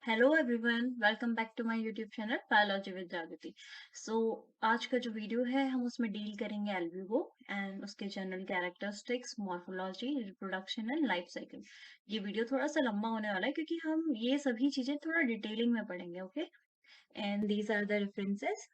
Hello everyone, welcome back to my YouTube channel biology with Jagriti. So आज का जो video है हम उसमें डील करेंगे एल्ब्यूगो एंड उसके general characteristics, morphology, reproduction and life cycle. ये वीडियो थोड़ा सा लंबा होने वाला है क्योंकि हम ये सभी चीजें थोड़ा डिटेलिंग में पढ़ेंगे। Okay, and these are the references.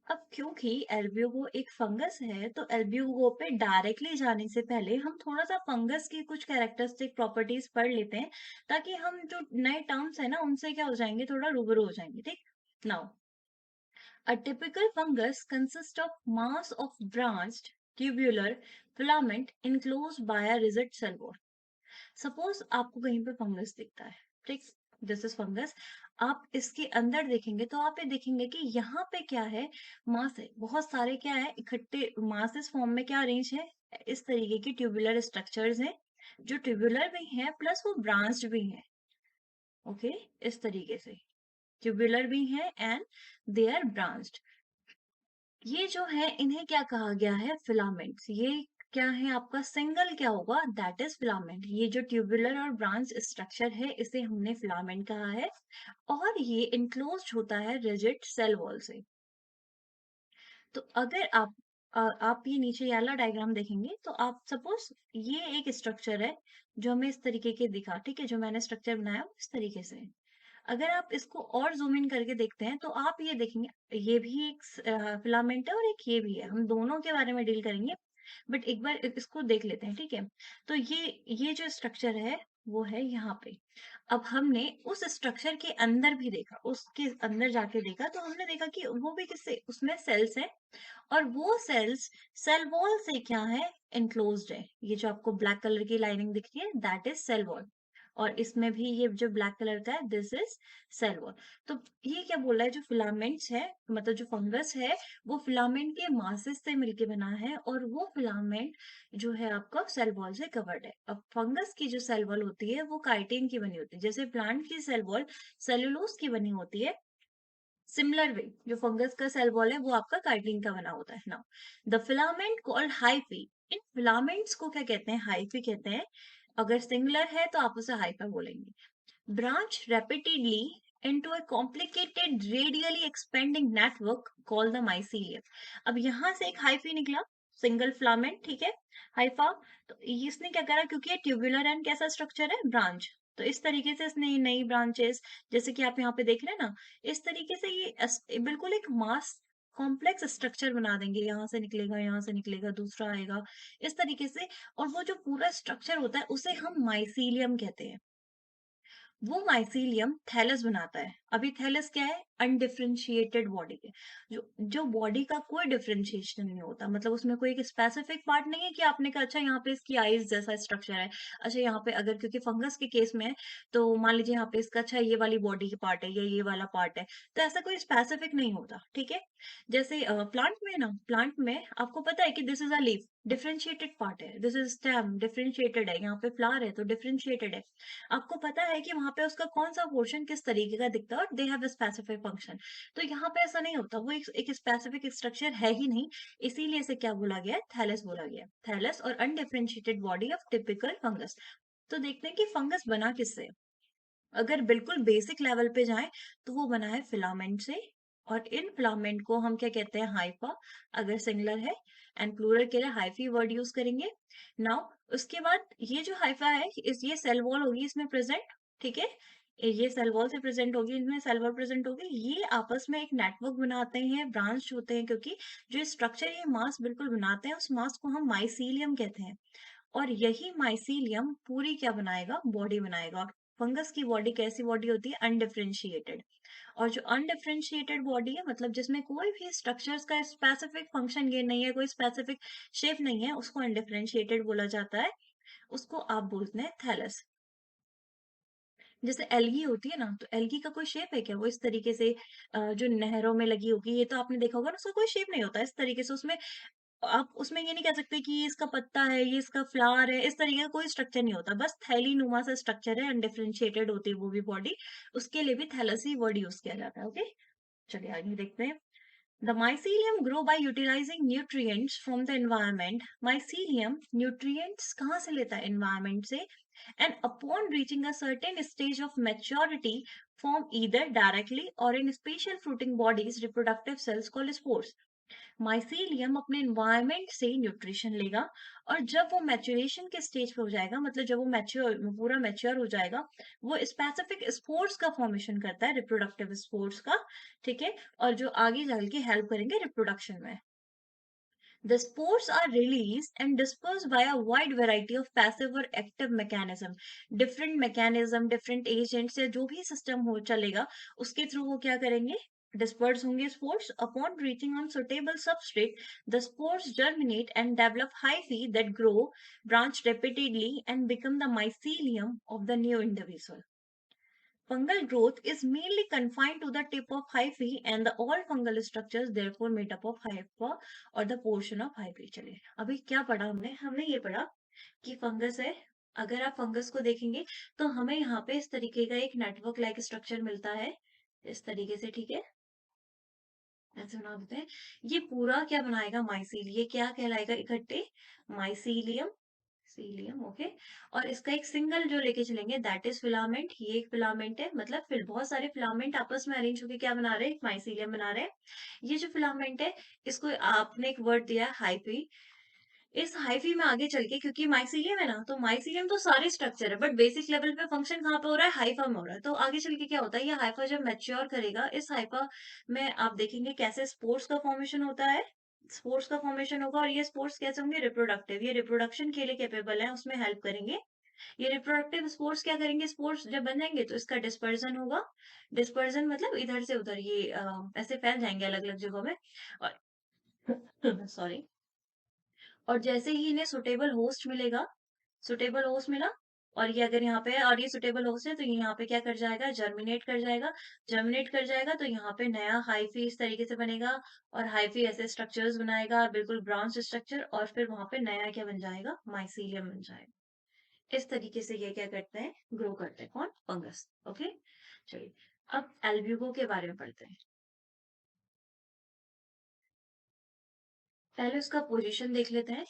अब क्योंकि एल्ब्यूगो एक फंगस है तो एल्ब्यूगो पे डायरेक्टली जाने से पहले हम थोड़ा सा फंगस की कुछ कैरेक्टरिस्टिक प्रॉपर्टीज पढ़ लेते हैं, ताकि हम जो नए टर्म्स है ना उनसे क्या हो जाएंगे, थोड़ा रूबरू हो जाएंगे। ठीक, now a typical fungus consist of mass of branched tubular filament enclosed by a rigid cell wall. Suppose आपको कहीं पे फंगस दिखता है, ठीक, दिस इज फंगस। आप इसके अंदर देखेंगे तो आप ये देखेंगे कि यहाँ पे क्या है, मास है, बहुत सारे क्या है इकट्ठे, मास इस फॉर्म में क्या अरेंज है, इस तरीके की ट्यूबुलर स्ट्रक्चर्स हैं जो ट्यूबुलर भी हैं प्लस वो ब्रांच्ड भी हैं। ओके, इस तरीके से ट्यूबुलर भी हैं एंड दे आर ब्रांच्ड। ये जो है इन्हें क्या कहा गया है, फिलामेंट्स। ये क्या है आपका, सिंगल क्या होगा, दैट इज फिलामेंट। ये जो ट्यूबुलर और ब्रांच स्ट्रक्चर है इसे हमने फिलामेंट कहा है, और ये इनक्लोज्ड होता है रिजिड सेल वॉल से। तो अगर आप ये नीचे ये वाला डायग्राम देखेंगे तो आप सपोज ये एक स्ट्रक्चर है जो हमें इस तरीके के दिखा, ठीक है, जो मैंने स्ट्रक्चर बनाया वो इस तरीके से है। अगर आप इसको और जूम इन करके देखते हैं तो आप ये देखेंगे ये भी एक फिलामेंट है और एक ये भी है। हम दोनों के बारे में डील करेंगे, बट एक बार इसको देख लेते हैं, ठीक है। तो ये जो स्ट्रक्चर है वो है यहाँ पे। अब हमने उस स्ट्रक्चर के अंदर भी देखा, उसके अंदर जाके देखा तो हमने देखा कि वो भी किससे, उसमें सेल्स है, और वो सेल्स सेल वॉल से क्या है, एनक्लोज्ड है। ये जो आपको ब्लैक कलर की लाइनिंग दिख रही है दैट इज सेल वॉल, और इसमें भी ये जो ब्लैक कलर का है दिस इज सेल वॉल। तो ये क्या बोल रहा है, जो फिलामेंट्स है, मतलब जो फंगस है वो फिलामेंट के मासेस से मिलके बना है, और वो फिलामेंट जो है आपका सेल वॉल से कवर्ड है। अब फंगस की जो सेल वॉल होती है वो काइटिन की बनी होती है, जैसे प्लांट की सेल वॉल सेलुलोज की बनी होती है। सिमिलर वे जो फंगस का सेल वॉल है वो आपका काइटिन का बना होता है। Now the filament called hyphae, in filaments को क्या कहते हैं, हाइफी कहते हैं। अगर सिंगुलर है तो आप उसे हाइफा बोलेंगे। Branch repeatedly into a complicated radially expanding network called the mycelium. अब यहाँ से एक हाइफी निकला, सिंगल फिलामेंट, ठीक है, हाइफा। तो इसने क्या करा, क्योंकि ये ट्यूबुलर एंड कैसा स्ट्रक्चर है, ब्रांच, तो इस तरीके से इसने नई ब्रांचेस, जैसे कि आप यहाँ पे देख रहे हैं ना, इस तरीके से ये बिल्कुल एक मास कॉम्प्लेक्स स्ट्रक्चर बना देंगे। यहाँ से निकलेगा, यहाँ से निकलेगा, दूसरा आएगा, इस तरीके से। और वो जो पूरा स्ट्रक्चर होता है उसे हम माइसीलियम कहते हैं। वो माइसीलियम थैलस बनाता है। अभी थैलस क्या है, अनडिफरेंशिएटेड बॉडी है, जो जो बॉडी का कोई डिफरेंशिएशन नहीं होता, मतलब उसमें कोई एक स्पेसिफिक पार्ट नहीं है कि आपने कहा अच्छा यहाँ पे इसकी आईज जैसा स्ट्रक्चर है, अच्छा यहाँ पे, अगर क्योंकि फंगस के केस में है तो मान लीजिए यहाँ पे इसका अच्छा ये वाली बॉडी के पार्ट है या ये वाला पार्ट है, तो ऐसा कोई स्पेसिफिक नहीं होता, ठीक है। जैसे प्लांट में ना, प्लांट में आपको पता है कि this is a leaf, differentiated part है, दिस इज स्टेम, डिफरेंशिएटेड है, यहाँ पे फ्लावर है तो डिफरेंशिएटेड है। आपको पता है कि वहां पे उसका कौन सा पोर्शन किस तरीके का दिखता है, और दे हैव स्पेसिफिक फंक्शन। तो यहाँ पे ऐसा नहीं होता, वो एक स्पेसिफिक स्ट्रक्चर है ही नहीं, इसीलिए इसे क्या बोला गया है, थैलस बोला गया है। थैलस और undifferentiated body of typical fungus. तो देखते हैं कि फंगस बना किससे। अगर बिल्कुल बेसिक लेवल पे जाएं तो वो बना है फिलामेंट से, और इन फिलामेंट को हम क्या कहते हैं, हाइफा, अगर सिंगुलर है, एंड प्लूरल के लिए हाइफी वर्ड यूज करेंगे। नाउ उसके बाद ये जो हाइफा है ये सेल वॉल होगी इसमें प्रेजेंट, ठीक है, ये सेल वॉल से प्रेजेंट होगी, इसमें सेल वॉल प्रेजेंट होगी, ये आपस में एक नेटवर्क बनाते हैं, ब्रांच होते हैं, क्योंकि जो स्ट्रक्चर ये मास बिल्कुल बनाते हैं उस मास को हम माइसीलियम कहते हैं। और यही माइसीलियम पूरी क्या बनाएगा, बॉडी बनाएगा। और फंगस की बॉडी कैसी बॉडी होती है, अनडिफरेंशिएटेड। और जो अनडिफरेंशिएटेड बॉडी है, मतलब जिसमें कोई भी स्ट्रक्चर्स का स्पेसिफिक फंक्शन ये नहीं है, कोई स्पेसिफिक शेप नहीं है, उसको अनडिफरेंशिएटेड बोला जाता है। उसको आप बोलते हैं थैलस। जैसे एल्गी होती है ना, तो एल्गी का कोई शेप है क्या, वो इस तरीके से जो नहरों में लगी होगी, ये तो आपने देखा होगा ना, उसका कोई शेप नहीं होता इस तरीके से। उसमें आप उसमें ये नहीं कह सकते कि ये इसका पत्ता है, ये इसका फ्लावर है, इस तरीके का कोई स्ट्रक्चर नहीं होता, बस थैली नुमा सा स्ट्रक्चर है, अनडिफरेंशिएटेड होती है वो भी बॉडी। उसके लिए भी थैलेसी वर्ड यूज किया जाता है। ओके, चलिए आगे देखते हैं। The mycelium grow by utilizing nutrients from the environment. Mycelium nutrients कहाँ से लेता है, environment से, and upon reaching a certain stage of maturity form either directly or in special fruiting bodies reproductive cells called spores. Mycelium अपने environment से nutrition लेगा और जब वो मैच्योरेशन के स्टेज पे हो जाएगा, मतलब जब वो पूरा मैच्योर हो जाएगा, वो स्पेसिफिक स्पोर्स का फॉर्मेशन करता है, रिप्रोडक्टिव स्पोर्स का, ठीक है, और जो आगे चल के हेल्प करेंगे रिप्रोडक्शन में. The spores are released and dispersed by a wide variety of passive or active mechanism. Different mechanism, different agents या जो भी system हो चलेगा, उसके through वो क्या करेंगे? Disperse होंगे spores. Upon reaching on suitable substrate, the spores germinate and develop hyphae that grow, branch repeatedly, and become the mycelium of the new individual. Fungal growth is mainly confined to the tip of hyphae and the all fungal structures therefore made up of hypha or the portion of hyphae. चलिए अभी क्या पढ़ा हमने हमने ये पढ़ा कि fungus है. अगर आप फंगस को देखेंगे तो हमें यहाँ पे इस तरीके का एक नेटवर्क लाइक स्ट्रक्चर मिलता है, इस तरीके से, ठीक है, ऐसे बना देते हैं. ये पूरा क्या बनाएगा? माइसील. ये क्या कहलाएगा इकट्ठे? माइसीलियम. Cilium, okay. और इसका एक सिंगल जो लेके चलेंगे दैट इज फिलामेंट. ये एक फिलामेंट है, मतलब फिर बहुत सारे फिलामेंट आपस में अरेंज होकर क्या बना रहे हैं? माइसीलियम बना रहे हैं. ये जो फिलामेंट है इसको आपने एक वर्ड दिया है हाइफी. इस हाइफी में आगे चल के, क्योंकि माइसीलियम है ना, तो माइसीलियम तो सारे स्ट्रक्चर है बट बेसिक लेवल पे फंक्शन कहाँ पे हो रहा है? हाइफा में हो रहा है. तो आगे चल के क्या होता है? ये हाइफा जब मैच्योर करेगा, इस हाइफा में आप देखेंगे कैसे स्पोर्स का फॉर्मेशन होता है. स्पोर्स का फॉर्मेशन होगा और ये स्पोर्स कैसे होंगे? रिप्रोडक्टिव. ये रिप्रोडक्शन के लिए कैपेबल है, उसमें हेल्प करेंगे. ये रिप्रोडक्टिव स्पोर्स क्या करेंगे? स्पोर्स जब बन जाएंगे तो इसका डिस्पर्जन होगा. डिस्पर्जन मतलब इधर से उधर ये ऐसे फैल जाएंगे अलग अलग जगहों में. और सॉरी. और जैसे ही इन्हें सुटेबल होस्ट मिलेगा, सुटेबल होस्ट मिला, और ये अगर यहाँ पे है और ये सुटेबल होस्ट है तो ये यहाँ पे क्या कर जाएगा? जर्मिनेट कर जाएगा. जर्मिनेट कर जाएगा तो यहाँ पे नया हाइफी इस तरीके से बनेगा और हाइफी ऐसे स्ट्रक्चर्स बनाएगा, बिल्कुल ब्रांच स्ट्रक्चर, और फिर वहां पे नया क्या बन जाएगा? माइसीलियम बन जाएगा. इस तरीके से ये क्या करते हैं? ग्रो करते हैं. कौन? फंगस. ओके. चलिए अब एल्ब्यूगो के बारे में पढ़ते हैं. पहले उसका पोजीशन देख लेते हैं.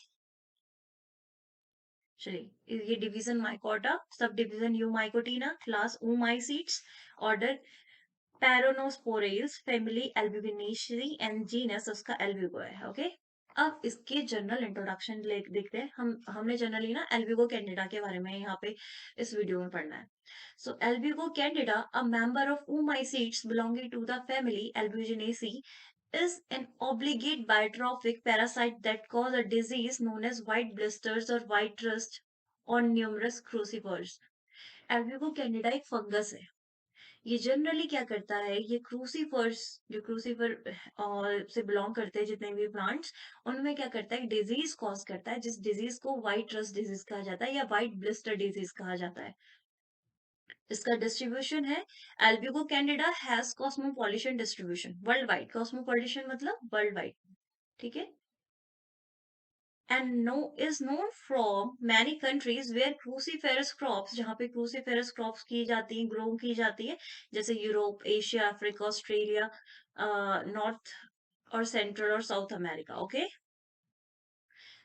चलिए ये division mycota, subdivision eumycotina, class oomycetes, order peronosporales, family albuginaceae and genus उसका एल्ब्यूगो है. ओके. अब इसके जनरल इंट्रोडक्शन देखते हैं. हमने जनरली ना एल्ब्यूगो कैंडिडा के बारे में यहाँ पे इस वीडियो में पढ़ना है. So albugo candida, a member of oomaceae belonging to the family Albuginaceae, is an obligate biotrophic parasite that cause a disease known as white blisters or white rust on numerous crucifers. Albugo Candida एक fungus है. ये generally क्या करता है? ये crucifers, जो crucifer और से बिलोंग करते हैं जितने भी प्लांट्स, उनमें क्या करता है? डिजीज कॉज करता है, जिस डिजीज को व्हाइट रस्ट डिजीज कहा जाता है या व्हाइट ब्लिस्टर डिजीज कहा जाता है. इसका डिस्ट्रीब्यूशन है, Albugo Candida has cosmopolitan distribution world wide. Cosmopolitan मतलब वर्ल्ड वाइड, ठीक है. and no is known from many countries where cruciferous crops, जहाँ पे cruciferous crops की जाती हैं, ग्रो की जाती है, जैसे Europe, Asia, Africa, Australia, north और सेंट्रल और south America. Okay.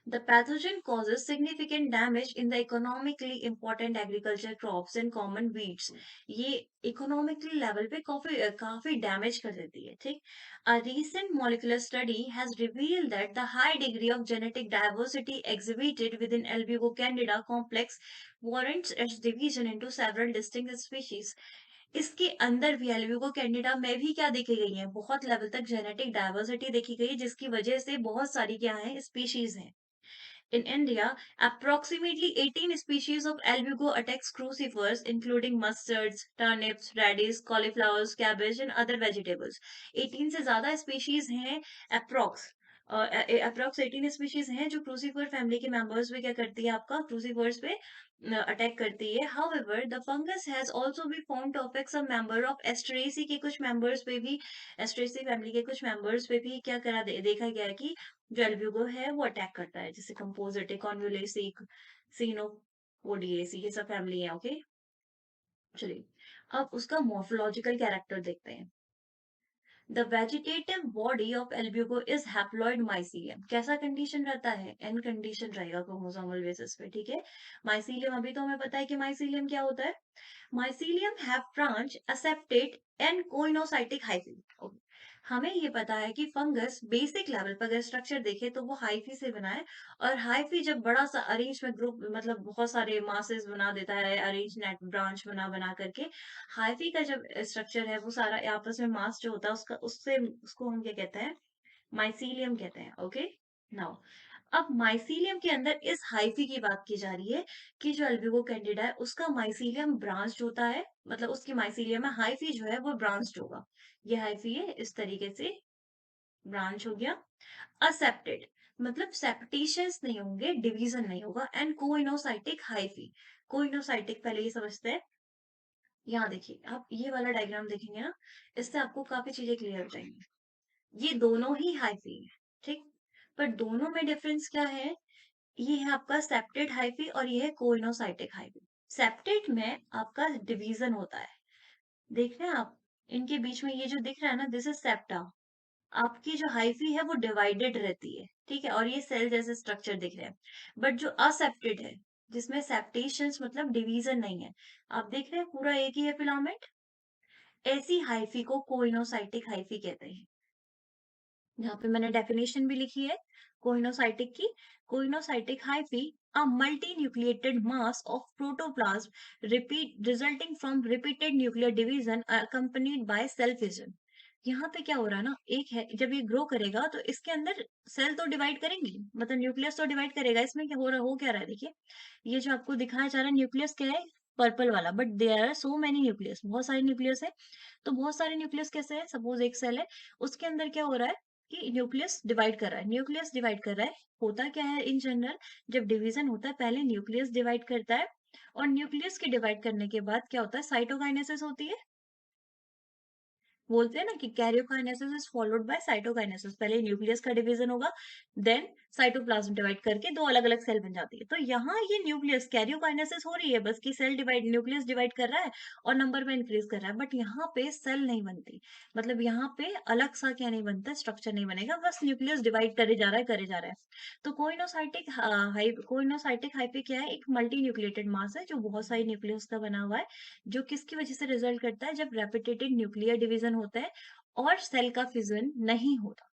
The pathogen causes significant damage in the economically important agriculture crops and common weeds. ये economically level पे काफी damage कर देती है, ठीक. A recent molecular study has revealed that the high degree of genetic diversity exhibited within Albugo candida complex warrants its division into several distinct species. इसके अंदर भी एल्ब्यूगो कैंडिडा में भी क्या देखी गई है? बहुत लेवल तक जेनेटिक डाइवर्सिटी देखी गई है, जिसकी वजह से बहुत सारी क्या है? स्पीशीज हैं. In India, approximately 18 species of albugo attacks crucifers, including mustards, turnips, radish, cauliflowers, cabbage, and other vegetables. 18 से ज्यादा species हैं approx. अप्रोक्स 18 स्पीशीज हैं जो क्रूसीफर फैमिली के मेंबर्स पे क्या करती है? आपका क्रूसीफर्स पे अटैक करती है. However the fungus has also be found to affect some member of asteraceae के कुछ मेंबर्स पे भी, एस्ट्रेसी फैमिली के कुछ मेंबर्स पे भी क्या देखा गया है कि जो एल्ब्यूगो है वो अटैक करता है, जैसे कंपोजिट, कॉन्वुलेसी, सीनोपोडिएसी, ये सब फैमिली है. ओके. चलिए अब उसका मॉर्फोलॉजिकल कैरेक्टर देखते हैं. The vegetative body of albugo is haploid mycelium. कैसा कंडीशन रहता है? एन कंडीशन रहेगा क्रोमोसोमल बेसिस पे, ठीक है। माइसीलियम, अभी तो हमें पता है कि माइसीलियम क्या होता है। Mycelium have branch aseptate and coenocytic hyphae. हमें ये पता है कि फंगस बेसिक लेवल पर अगर स्ट्रक्चर देखे तो वो हाइफी से बना है। और हाइफी जब बड़ा सा अरेंज में ग्रुप, मतलब बहुत सारे मासेस बना देता है, अरेंज नेट ब्रांच बना बना करके, हाइफी का जब स्ट्रक्चर है वो सारा आपस में मास जो होता है उसका, उससे उसको हम क्या कहते हैं? माइसीलियम कहते हैं। ओके, नाउ अब माइसीलियम के अंदर इस हाइफी की बात की जा रही है कि जो अल्ब्यूको कैंडिडा है उसका माइसीलियम ब्रांच्ड होता है, मतलब उसकी माइसीलियम में हाइफी जो है वो ब्रांच्ड होगा। ये हाइफी है, इस तरीके से ब्रांच हो गया। असेप्टेड मतलब सेप्टेशंस नहीं होंगे, डिवीजन नहीं होगा। एंड कोइनोसाइटिक हाइफी, कोइनोसाइटिक पहले ये समझते हैं। यहाँ देखिए, आप ये वाला डायग्राम देखेंगे ना, इससे आपको काफी चीजें क्लियर हो जाएंगी। ये दोनों ही हाइफी है, ठीक, पर दोनों में डिफरेंस क्या है? ये है आपका सेप्टेड हाइफी और ये है कोइनोसाइटिक हाइफी। सेप्टेड में आपका डिवीजन होता है, देख रहे हैं आप, इनके बीच में ये जो दिख रहा है ना, दिस इज सेप्टा। आपकी जो हाइफी है वो डिवाइडेड रहती है, ठीक है, और ये सेल जैसे स्ट्रक्चर दिख रहे हैं। बट जो असेप्टेड है, जिसमें सेप्टेशंस मतलब डिवीजन नहीं है, आप देख रहे हैं पूरा एक ही है फिलामेंट, ऐसी हाइफी को कोइनोसाइटिक हाइफी कहते हैं। यहाँ पे मैंने डेफिनेशन भी लिखी है कोइनोसाइटिक की। Coenocytic hyphae a multi nucleated mass of protoplasm repeat resulting from repeated nuclear division accompanied by cell fission. यहाँ पे क्या हो रहा है ना, एक है जब ये ग्रो करेगा तो इसके अंदर सेल तो डिवाइड करेंगी, मतलब न्यूक्लियस तो डिवाइड करेगा। इसमें क्या हो रहा है, हो क्या रहा है, देखिए ये जो आपको दिखाया जा रहा है न्यूक्लियस क्या है, पर्पल वाला, but there are so many nucleus, बहुत सारे न्यूक्लियस है। तो बहुत सारे न्यूक्लियस कैसे है, सपोज एक सेल है, उसके अंदर क्या हो रहा है कि न्यूक्लियस डिवाइड कर रहा है, न्यूक्लियस डिवाइड कर रहा है। होता क्या है इन जनरल, जब डिवीजन होता है पहले न्यूक्लियस डिवाइड करता है, और न्यूक्लियस के डिवाइड करने के बाद क्या होता है, साइटोकाइनेसिस होती है। बोलते हैं ना कि karyokinesis is followed by cytokinesis. पहले न्यूक्लियस का डिवीजन होगा, देन साइटोप्लाज्म डिवाइड करके दो अलग अलग सेल बन जाती है। तो यहाँ ये न्यूक्लियस कैरियोकाइनेसिस हो रही है, बस की सेल डिवाइड, न्यूक्लियस डिवाइड कर रहा है और नंबर में इंक्रीज कर रहा है, बट यहाँ पे सेल नहीं बनती। मतलब यहाँ पे अलग सा क्या नहीं बनता, स्ट्रक्चर नहीं बनेगा, बस न्यूक्लियस डिवाइड करे जा रहा है, करे जा रहा है। तो कोइनोसाइटिक हाइपे क्या है, एक मल्टी न्यूक्लिएटेड मास है जो बहुत सारी न्यूक्लियस का बना हुआ है, जो किसकी वजह से रिजल्ट करता है, जब रेपिटेटेड न्यूक्लियर डिवीजन होता है और सेल का फिजन नहीं होता।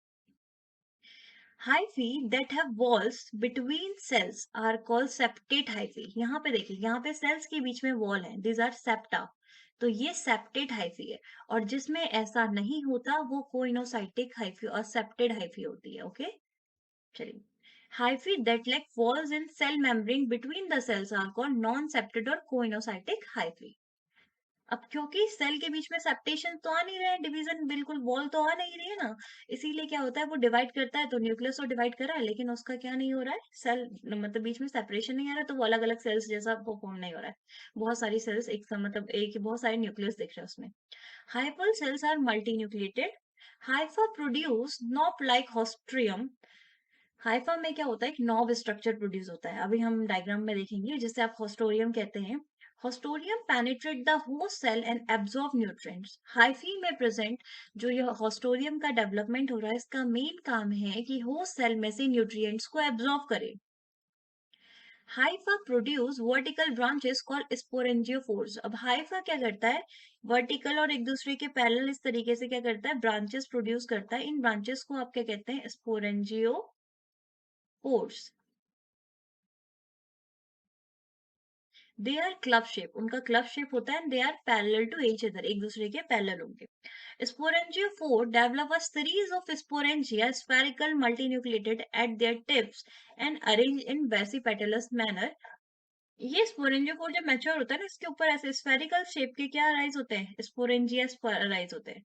Hyphae that have walls between cells are called septate hyphae. यहाँ पे देखिए, यहाँ पे सेल्स के बीच में वॉल है, दिस आर सेप्टा, तो ये सेप्टेट हाइफी है। और जिसमें ऐसा नहीं होता वो कोइनोसाइटिक हाइफी और सेप्टेड हाइफी होती है। ओके, चलिए। Hyphae that lack walls in cell membrane between the cells are called non septate और कोइनोसाइटिक हाइफी। अब क्योंकि सेल के बीच में सेप्टेशन तो आ नहीं रहे, डिवीजन बिल्कुल वॉल तो आ नहीं रही है ना, इसीलिए क्या होता है, वो डिवाइड करता है तो न्यूक्लियस तो डिवाइड कर रहा है, लेकिन उसका क्या नहीं हो रहा है, सेल मतलब बीच में सेपरेशन नहीं आ रहा है, तो वो अलग अलग सेल्स जैसा वो फॉर्म नहीं हो रहा है। बहुत सारी सेल्स एक मतलब एक बहुत सारे न्यूक्लियस दिख रहे हैं उसमें। Hyphal cells are multi nucleated. Hypha produce knob like haustorium. Hypha में क्या होता है, एक नॉब स्ट्रक्चर प्रोड्यूस होता है, अभी हम डायग्राम में देखेंगे, जिसे आप होस्टोरियम कहते हैं। Haustorium penetrate the host cell and absorb nutrients. Hyphae में प्रेजेंट जो ये होस्टोरियम का डेवलपमेंट हो रहा है, इसका मेन काम है कि होस्ट सेल में से न्यूट्रिएंट्स को एब्जॉर्ब करे। Hypha produce vertical branches called sporangiophores. अब हाइफा क्या करता है, वर्टिकल और एक दूसरे के पैरेलल इस तरीके से क्या करता है, ब्रांचेस प्रोड्यूस करता है। इन ब्रांचेस को आप क्या कहते हैं, sporangiophores. They are club shape, उनका क्लब शेप होता है, they are parallel to each other, एक दूसरे के पैरेलल होंगे। Sporangiopore develop a series of sporangia spherical multinucleated at their tips and arranged in basipetalous manner। ये स्पोरेंजियोफोर जब mature होता है ना, इसके ऊपर ऐसे स्फेरिकल शेप के क्या राइज होते हैं, स्पोरेंजिया राइज होते हैं।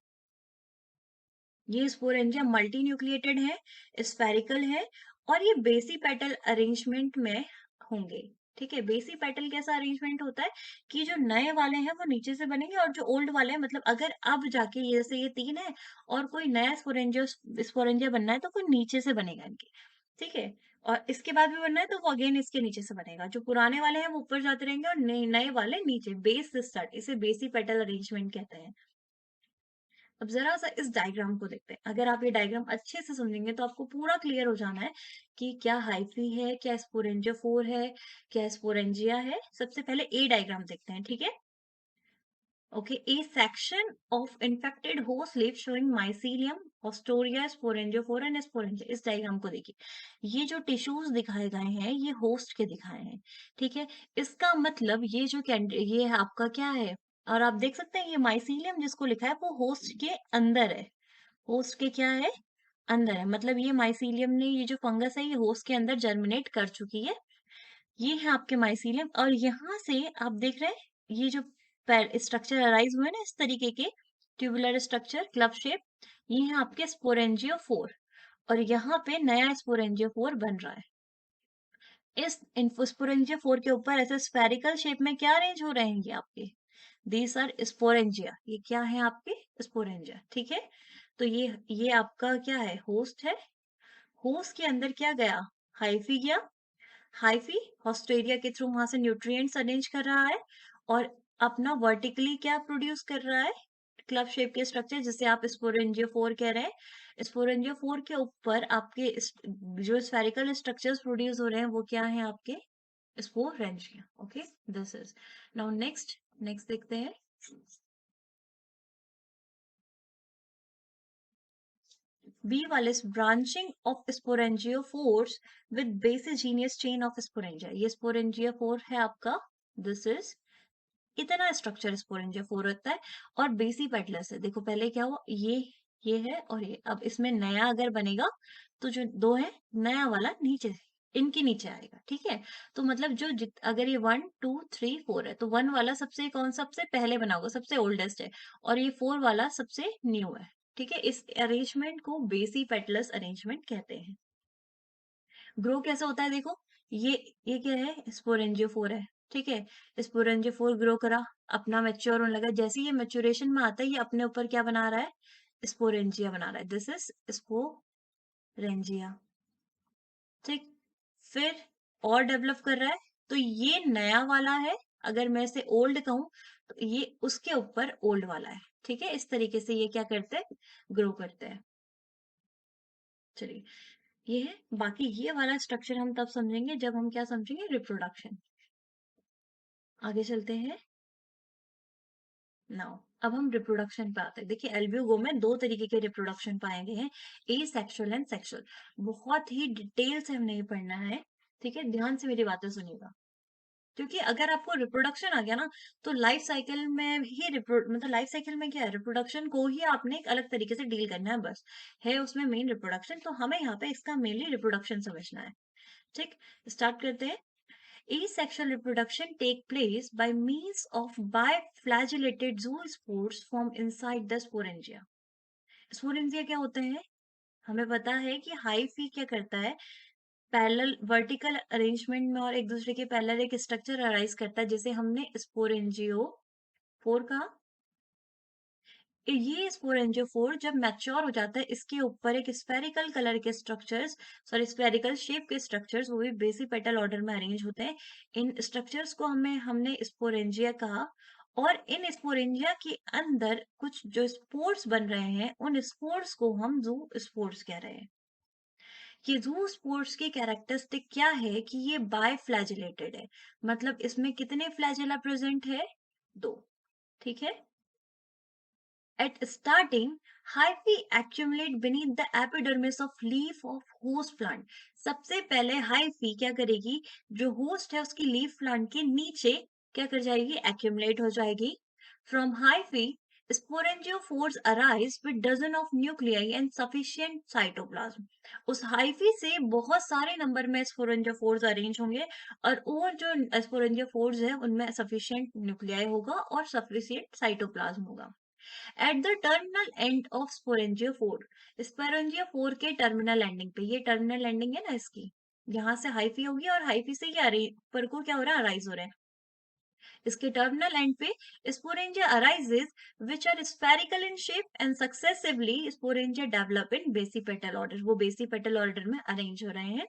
ये स्पोरेंजिया मल्टी न्यूक्लिएटेड है, स्फेरिकल है, और ये बेसी पेटल अरेंजमेंट में होंगे। ठीक है, बेसी पेटल कैसा अरेंजमेंट होता है कि जो नए वाले हैं वो नीचे से बनेंगे, और जो ओल्ड वाले हैं, मतलब अगर अब जाके ये जैसे ये तीन है और कोई नया स्पोरेंजिया स्पोरेंजिया बनना है तो कोई नीचे से बनेगा इनके। ठीक है, और इसके बाद भी बनना है तो वो अगेन इसके नीचे से बनेगा। जो पुराने वाले हैं वो ऊपर जाते रहेंगे और नए नए वाले नीचे, बेस से स्टार्ट, इसे बेसी पेटल अरेंजमेंट कहते हैं। अब जरा सा इस डायग्राम को देखते हैं। अगर आप ये डायग्राम अच्छे से समझेंगे तो आपको पूरा क्लियर हो जाना है कि क्या हाइफी है, क्या स्पोरेंजियोफोर है, क्या स्पोरेंजिया है। सबसे पहले ए डायग्राम देखते हैं, ठीक है। Okay, a section of infected host leaf showing mycelium, haustoria, sporangiophore and sporangia. इस डायग्राम को देखिए, ये जो टिश्यूज दिखाए गए हैं ये होस्ट के दिखाए हैं, ठीक है। इसका मतलब ये जो ये आपका क्या है, और आप देख सकते हैं ये माइसीलियम जिसको लिखा है वो होस्ट के अंदर है। होस्ट के क्या है, अंदर है। मतलब ये माइसीलियम ने, ये जो फंगस है ये होस्ट के अंदर जर्मिनेट कर चुकी है। ये है आपके माइसीलियम, और यहाँ से आप देख रहे हैं ये जो स्ट्रक्चर अराइज हुए ना इस तरीके के ट्यूबुलर स्ट्रक्चर क्लब शेप, ये है आपके स्पोरेंजियोफोर, और यहाँ पे नया स्पोरेंजियोफोर बन रहा है। इस स्पोरेंजियोफोर के ऊपर ऐसे स्फेरिकल शेप में क्या अरेंज हो रहे हैं ये आपके, दीज आर स्पोरेंजिया। ये क्या है आपके स्पोरेंजिया, ठीक है। तो ये आपका क्या है, होस्ट है। होस्ट के अंदर क्या गया, हाइफी गया। हाइफी हॉस्टेरिया के थ्रू वहां से न्यूट्रिएंट्स अरेंज कर रहा है, और अपना वर्टिकली क्या प्रोड्यूस कर रहा है, क्लब शेप के स्ट्रक्चर जिसे आप स्पोरेंजियोफोर कह रहे हैं। स्पोरेंजियोफोर के ऊपर आपके जो स्फेरिकल स्ट्रक्चर्स प्रोड्यूस हो रहे हैं वो क्या है आपके sporangia. Okay, this is now next. Next देखते हैं, बी वाले branching of sporangiophores with basigenous chain of sporangia. ये स्पोरेंजियोफोर है आपका, दिस इज इतना स्ट्रक्चर स्पोरेंजियोफोर होता है, और बेसी पेटलस है। देखो पहले क्या हुआ, ये है और ये, अब इसमें नया अगर बनेगा तो जो दो है, नया वाला नीचे, इनके नीचे आएगा, ठीक है। तो मतलब अगर ये 1 2 3 4 है तो 1 वाला सबसे कौन सबसे पहले बना होगा, सबसे ओल्डेस्ट है, और ये 4 वाला सबसे न्यू है, ठीक है। इस अरेंजमेंट को बेसी पेटलस अरेंजमेंट कहते हैं। ग्रो कैसे होता है देखो, ये ये क्या है, स्पोरेंजियोफोर है, ठीक है। स्पोरेंजियोफोर ग्रो करा, अपना मैच्योर होने लगा, जैसे ये मैच्योरेशन में आता है ये अपने ऊपर क्या बना रहा है, स्पोरेंजिया बना रहा है। दिस इज स्पोरेंजिया, ठीक। फिर और डेवलप कर रहा है, तो ये नया वाला है। अगर मैं इसे ओल्ड कहूं तो ये उसके ऊपर ओल्ड वाला है, ठीक है। इस तरीके से ये क्या करते हैं, ग्रो करते हैं। चलिए, ये है। बाकी ये वाला स्ट्रक्चर हम तब समझेंगे जब हम क्या समझेंगे, रिप्रोडक्शन। आगे चलते हैं। नाउ अब हम रिप्रोडक्शन पे आते हैं। देखिए एल्ब्यूगो में दो तरीके के रिप्रोडक्शन पाए गए हैं, ए सेक्सुअल एंड सेक्सुअल। बहुत ही डिटेल से हमने ये पढ़ना है, ठीक है। ध्यान से मेरी बातें सुनिएगा, क्योंकि अगर आपको रिप्रोडक्शन आ गया ना तो लाइफ साइकिल में ही मतलब लाइफ साइकिल में क्या है, रिप्रोडक्शन को ही आपने एक अलग तरीके से डील करना है, बस है उसमें मेन रिप्रोडक्शन। तो हमें यहाँ पे इसका मेनली रिप्रोडक्शन समझना है, ठीक। स्टार्ट करते हैं। Asexual reproduction take place by means of biflagellated zoospores from inside the sporangia. Sporangia क्या होते हैं, हमें पता है कि हाइफी क्या करता है, पैरेलल वर्टिकल अरेंजमेंट में और एक दूसरे के पैरेलल एक स्ट्रक्चर अराइज करता है, जिसे हमने स्पोरेंजियो फोर कहा। ये स्पोरेंजियोफोर जब मैच्योर हो जाता है, इसके ऊपर एक स्फेरिकल कलर के स्ट्रक्चर्स, सॉरी स्फेरिकल शेप के स्ट्रक्चर्स, वो भी बेसी पेटल ऑर्डर में अरेंज होते हैं। इन स्ट्रक्चर्स को हमने स्पोरेंजिया कहा, और इन स्पोरेंजिया के अंदर कुछ जो स्पोर्स बन रहे हैं उन स्पोर्स को हम जू स्पोर्स कह रहे हैं। ये जू स्पोर्स की कैरेक्टरिस्टिक क्या है कि ये बायफ्लैजिलेटेड है, मतलब इसमें कितने फ्लैजिला प्रेजेंट है, दो, ठीक है। At starting, hyphae accumulate beneath the epidermis of leaf of host plant. सबसे पहले हाइफी क्या करेगी, जो होस्ट है उसकी लीफ प्लांट के नीचे क्या कर जाएगी, accumulate हो जाएगी। From hyphae, sporangiophores arise with dozen of nuclei and sufficient cytoplasm. उस हाइफी से बहुत सारे नंबर में स्पोरेंजियोफोर्स अरेंज होंगे, और जो स्पोरेंजियोफोर्स है उनमें सफिशिएंट न्यूक्लियाई होगा और सफिशिएंट साइटोप्लाज्म होगा। At the terminal end of sporangiophore, sporangiophore के टर्मिनल एंडिंग पे, ये टर्मिनल एंडिंग है ना इसकी, यहाँ से हाइफी होगी और हाइफी से ये पर को क्या हो रहा है, अराइज हो रहा है। इसके टर्मिनल एंड पे sporangia arises which are spherical in shape and successively sporangia develop in basipetal order. वो बेसी पेटल ऑर्डर में अरेंज हो रहे हैं।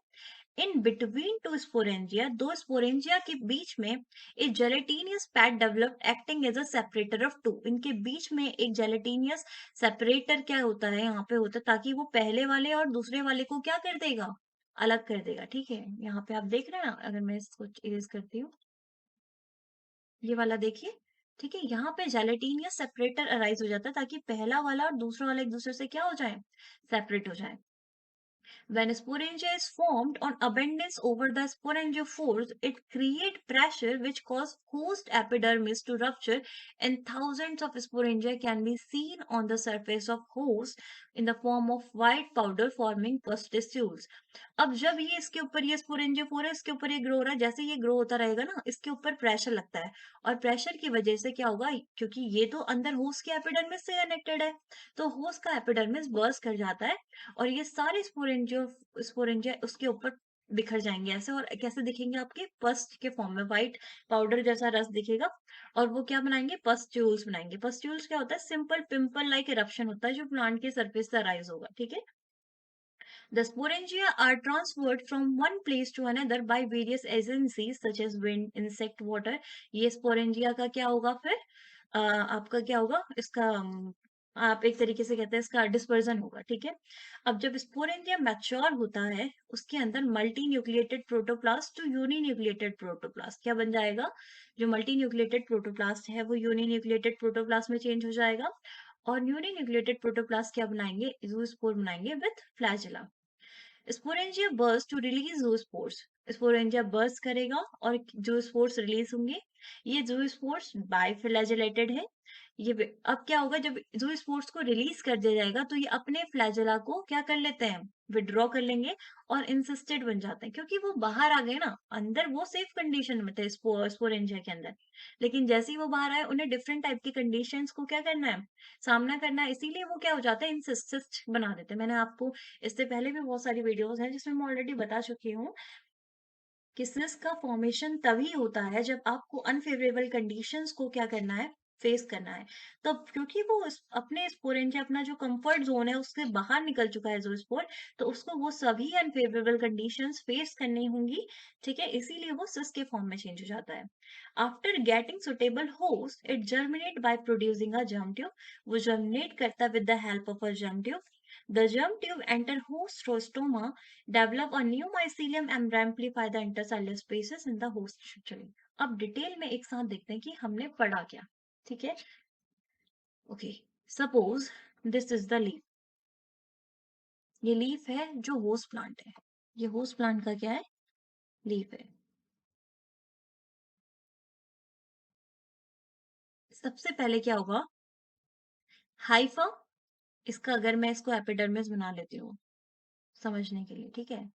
इन बिटवीन टू स्पोरेंजिया, दो स्पोरेंजिया के बीच में a gelatinous pad developed acting as a separator of two, इनके बीच में एक जेलेटिनियस सेपरेटर क्या होता है यहाँ पे होता है, ताकि वो पहले वाले और दूसरे वाले को क्या कर देगा, अलग कर देगा। ठीक है, यहाँ पे आप देख रहे हैं ना, अगर मैं इसको इरेज करती हूँ, ये वाला देखिए। ठीक है, यहाँ पे जेलेटिनियस सेपरेटर अराइज हो जाता है ताकि पहला वाला और दूसरा वाला एक दूसरे से क्या हो जाए, सेपरेट हो जाए। When sporangia is formed on abundance over the sporangiophores, it creates pressure which causes host epidermis to rupture, and thousands of sporangia can be seen on the surface of host in the form of white powder forming pustules. अब जब ये इसके ऊपर ये sporangiophore है, इसके ऊपर ये ग्रो हो रहा है, जैसे ये ग्रो होता रहेगा ना, इसके ऊपर प्रेशर लगता है, और प्रेशर की वजह से क्या होगा, क्योंकि ये तो अंदर होस्ट के एपिडर्मिस से कनेक्टेड है, तो होस्ट का एपिडर्मिस बर्स्ट कर जाता है, और ये सारे स्पोरेंजिया उसके ऊपर बिखर जाएंगे ऐसे, और कैसे दिखेंगे, आपके पस्ट के फॉर्म में व्हाइट पाउडर जैसा रस दिखेगा, और वो क्या बनाएंगे, पस्ट्यूल्स बनाएंगे। पस्ट्यूल्स क्या होता है, सिंपल पिंपल लाइक इरप्शन होता है जो प्लांट के सरफेस से अराइज होगा। ठीक है, the sporangia are transferred from one place to another by various agencies such as wind, insect, water. ये sporangia का क्या होगा फिर, आपका क्या होगा इसका, आप एक तरीके से कहते हैं इसका डिस्पर्जन होगा। ठीक है, अब जब स्पोरेंजिया मैच्योर होता है, उसके अंदर multi nucleated protoplast to uni nucleated protoplast क्या बन जाएगा, जो मल्टी न्यूक्लिएटेड प्रोटोप्लास्ट है वो यूनी न्यूक्लिएटेड प्रोटोप्लास्ट में चेंज हो जाएगा, और यूनी न्यूक्लिएटेड प्रोटोप्लास्ट क्या बनाएंगे, जूस्पोर बनाएंगे with flagella. Sporangia burst to release zoospores, sporangia burst करेगा और जो स्पोर्स रिलीज होंगे, ये जो स्पोर्स बाइफ्लैजेलेटेड है, अब क्या होगा, जब जो स्पोर्स को रिलीज कर दिया जाएगा तो ये अपने फ्लैजेला को क्या कर लेते हैं, विड्रॉ कर लेंगे, और इंसिस्टेड बन जाते हैं, क्योंकि वो बाहर आ गए ना, अंदर वो सेफ कंडीशन में थे स्पोरेंजिया के अंदर, लेकिन जैसे ही वो बाहर आए उन्हें डिफरेंट टाइप की कंडीशंस को क्या करना है, सामना करना है, इसीलिए वो क्या हो जाता है, इंसिस्ट बना देते हैं। मैंने आपको इससे पहले भी बहुत सारी वीडियोस हैं जिसमें मैं ऑलरेडी बता चुकी हूँ कि सिस का फॉर्मेशन तभी होता है जब आपको अनफेवरेबल कंडीशंस को क्या करना है, फेस करना है। तो क्योंकि वो अपने स्पोरेंजिया, अपना जो कंफर्ट जोन है उसके बाहर निकल चुका है जो स्पोर, तो उसको वो सभी अनफेवरेबल कंडीशंस फेस करनी होंगी। ठीक है, इसीलिए वो सिस के फॉर्म में चेंज हो जाता है। After getting suitable host, it germinate by producing a germ tube, वो जर्मिनेट करता है with the help of a germ tube. The germ tube enter host rostoma, develop a new mycelium and amplify the intercellular spaces in the host structure. अब detail में एक साथ देखते हैं कि हमने पढ़ा क्या। ठीक है, okay, suppose this is the leaf, ये लीफ है जो होस्ट प्लांट है, ये होस्ट प्लांट का क्या है, लीफ है। सबसे पहले क्या होगा, हाइफा, इसका अगर मैं इसको एपिडर्मिस बना लेती हूँ समझने के लिए, ठीक है,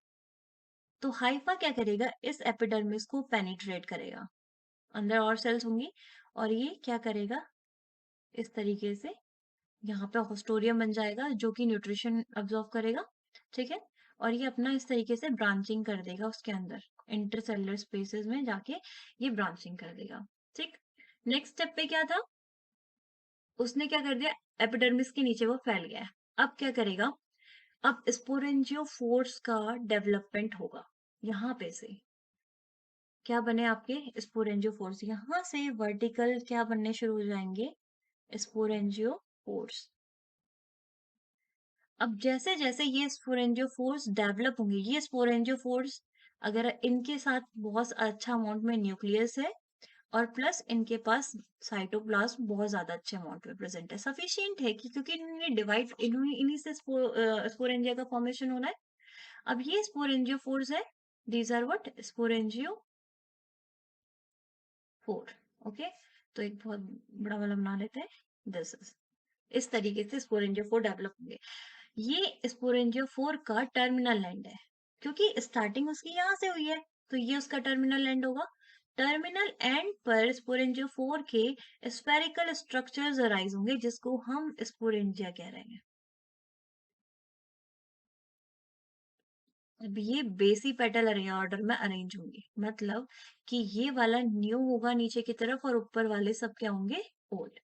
तो हाइफा क्या करेगा, इस एपिडर्मिस को पेनिट्रेट करेगा, अंदर और सेल्स होंगी, और ये क्या करेगा, इस तरीके से यहाँ पे होस्टोरियम बन जाएगा जो कि न्यूट्रिशन अब्सॉर्ब करेगा। ठीक है, और ये अपना इस तरीके से ब्रांचिंग कर देगा उसके अंदर, इंटरसेलुलर स्पेसेस में जाके ये ब्रांचिंग कर देगा। ठीक, नेक्स्ट स्टेप पे क्या था, उसने क्या कर दिया, एपिडर्मिस के नीचे वो फैल गया है। अब क्या करेगा, अब स्पोरेंजियोफोर्स का डेवलपमेंट होगा, यहाँ पे से क्या बने आपके स्पोरेंजियोफोर्स, यहाँ से वर्टिकल क्या बनने शुरू हो जाएंगे, स्पोरेंजियोफोर्स। अब जैसे जैसे ये स्पोरेंजियोफोर्स डेवलप होंगे, ये स्पोरेंजियोफोर्स अगर इनके साथ बहुत अच्छा अमाउंट में न्यूक्लियस है, और प्लस इनके पास साइटोप्लाज्म बहुत ज्यादा अच्छे अमाउंट में प्रेजेंट है, सफिशिएंट है कि क्योंकि इन्होंने डिवाइड, इन्होंने इन्हीं से स्पोरेंजिया का फॉर्मेशन होना है। अब ये स्पोरेंजियोफोर्स है, these are what, sporangiophore. Okay, तो एक बहुत बड़ा वाला बना लेते हैं, दिस इज, इस तरीके से स्पोरेंजियोफोर डेवलप होंगे। ये स्पोरेंजियोफोर का टर्मिनल एंड है, क्योंकि स्टार्टिंग उसकी यहाँ से हुई है, तो ये उसका टर्मिनल एंड होगा। टर्मिनल एंड पर स्पोरेंजियोफोर के स्फेरिकल स्ट्रक्चर्स अराइज होंगे जिसको हम स्पोरेंजिया कह रहे हैं। अब ये बेसी पेटल अरे ऑर्डर में अरेंज होंगे, मतलब कि ये वाला न्यू होगा नीचे की तरफ और ऊपर वाले सब क्या होंगे, ओल्ड।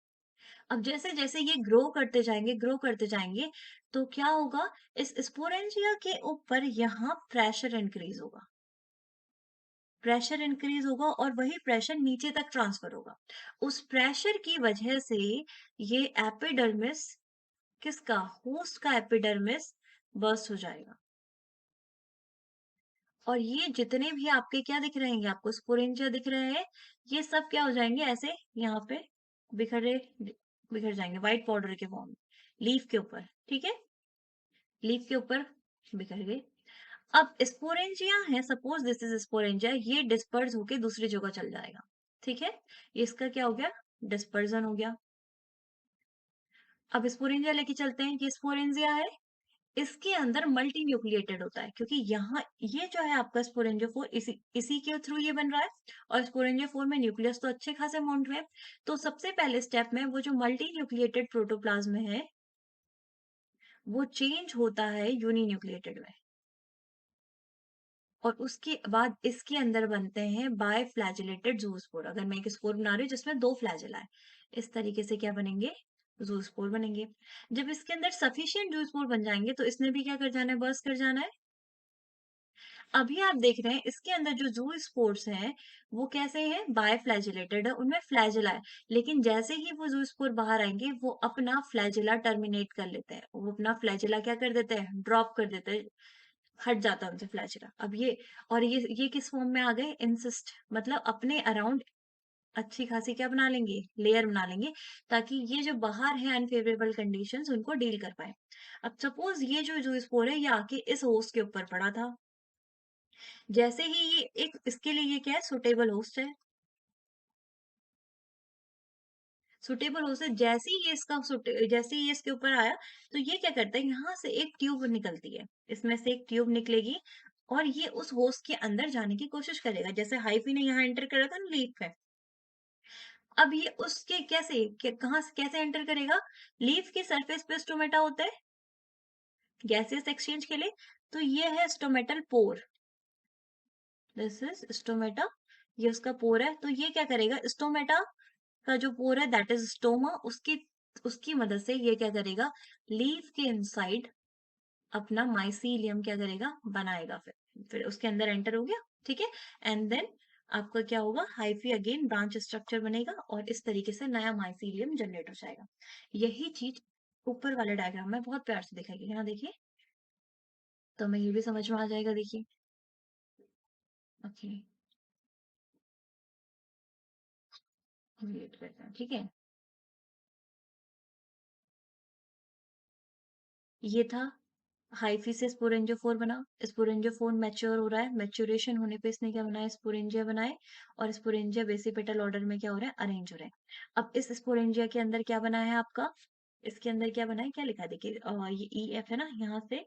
अब जैसे जैसे ये ग्रो करते जाएंगे, तो क्या होगा, इस स्पोरेंजिया के ऊपर यहाँ प्रेशर इंक्रीज होगा और वही प्रेशर नीचे तक ट्रांसफर होगा। उस प्रेशर की वजह से ये एपिडर्मिस, किसका, होस्ट का एपिडर्मिस बर्स्ट हो जाएगा। और ये जितने भी आपके क्या दिख रहे हैं, आपको स्पोरेंजिया दिख रहे हैं, ये सब क्या हो जाएंगे, ऐसे यहाँ पे बिखरे बिखर जाएंगे व्हाइट पाउडर के फॉर्म में, लीफ के ऊपर, ठीक है, लीफ के ऊपर बिखर गए। अब स्पोरेंजिया है, सपोज दिस इज स्पोरेंजिया, ये डिस्पर्स होके दूसरी जगह चल जाएगा, ठीक है, इसका क्या हो गया, डिस्पर्जन हो गया। अब स्पोरेंजिया लेके चलते हैं, ये स्पोरेंजिया है, इसके अंदर मल्टी न्यूक्लिएटेड होता है, क्योंकि यहाँ ये जो है आपका स्पोरेंजियोफोर इसी इसी के थ्रू ये बन रहा है, और स्पोरेंजियोफोर में न्यूक्लियस तो अच्छे खासे अमाउंट में है। तो सबसे पहले स्टेप में वो जो मल्टी न्यूक्लिएटेड प्रोटोप्लाज्म है, वो चेंज होता है यूनिन्यूक्लिएटेड में, और उसके बाद इसके अंदर बनते हैं बाय फ्लैजिलेटेड जूस्पोर। अगर मैं एक स्पोर बना रही हूँ जिसमें 2 फ्लैजिला है, इस तरीके से क्या बनेंगे, जूस्पोर बनेंगे। जब इसके अंदर सफिशिएंट जूस्पोर बन जाएंगे, तो इसने भी क्या कर जाना है, बर्स्ट कर जाना है। अभी आप देख रहे हैं इसके अंदर जो जू स्पोर्स हैं, वो कैसे हैं, बाय फ्लैजिलेटेड है, उनमें फ्लैजिला है। लेकिन जैसे ही वो जू स्पोर बाहर आएंगे, वो अपना फ्लैजिला टर्मिनेट कर लेते हैं, वो अपना फ्लैजिला क्या कर देते हैं, ड्रॉप कर देते हैं, हट जाता है उनसे फ्लैजिला। अब ये, और ये किस फॉर्म में आ गए, इंसिस्ट, मतलब अपने अराउंड अच्छी खासी क्या बना लेंगे, लेयर बना लेंगे, ताकि ये जो बाहर है अनफेवरेबल कंडीशंस, उनको डील कर पाए। अब सपोज ये जो जू स्पोर है, ये आके इस होस्ट के ऊपर पड़ा था, जैसे ही ये एक, इसके लिए ये क्या है, सुटेबल होस्ट है, सुटेबल होस्ट है, जैसे ही ये जैसे ही ये इसके ऊपर आया, तो ये क्या करता है, यहाँ से एक ट्यूब निकलती है, इसमें से एक ट्यूब निकलेगी, और ये उस होस्ट के अंदर जाने की कोशिश करेगा, जैसे हाइफी ने यहाँ एंटर करा था ना लीफ पे। अब ये उसके कैसे कहाँ से कैसे एंटर करेगा, लीफ की सरफेस पे स्टोमेटा होता है गैसियस एक्सचेंज के लिए, तो ये है stomatal pore, this is stomata, ये उसका पोर है। तो ये क्या करेगा, स्टोमेटा का जो पोर है, दैट इज स्टोमा, उसकी उसकी मदद से ये क्या करेगा, लीफ के इनसाइड अपना माइसीलियम क्या करेगा, बनाएगा, फिर उसके अंदर एंटर हो गया, ठीक है। एंड देन आपका क्या होगा, हाइफी अगेन ब्रांच स्ट्रक्चर बनेगा, और इस तरीके से नया माइसीलियम जनरेट हो जाएगा। यही चीज ऊपर वाले डायग्राम में बहुत प्यार से दिखाई गई, यहाँ देखिए, तो हमें ये भी समझ में आ जाएगा, देखिए, ओके, वेट करते हैं, ठीक है। ये था, हाइफी से स्पोरेंजियोफोर बना, स्पोरेंजियोफोर मैच्योर हो रहा है, मैच्योरेशन होने पे इसने क्या बनाया, स्पोरेंजिया बनाए, और स्पोरेंजिया बेसिपेटल ऑर्डर में क्या हो रहा है, अरेंज हो रहा है। अब इस स्पोरेंजिया के अंदर क्या बना है आपका, इसके अंदर क्या बना है, क्या लिखा है, देखिए, ये ई एफ है ना, यहाँ से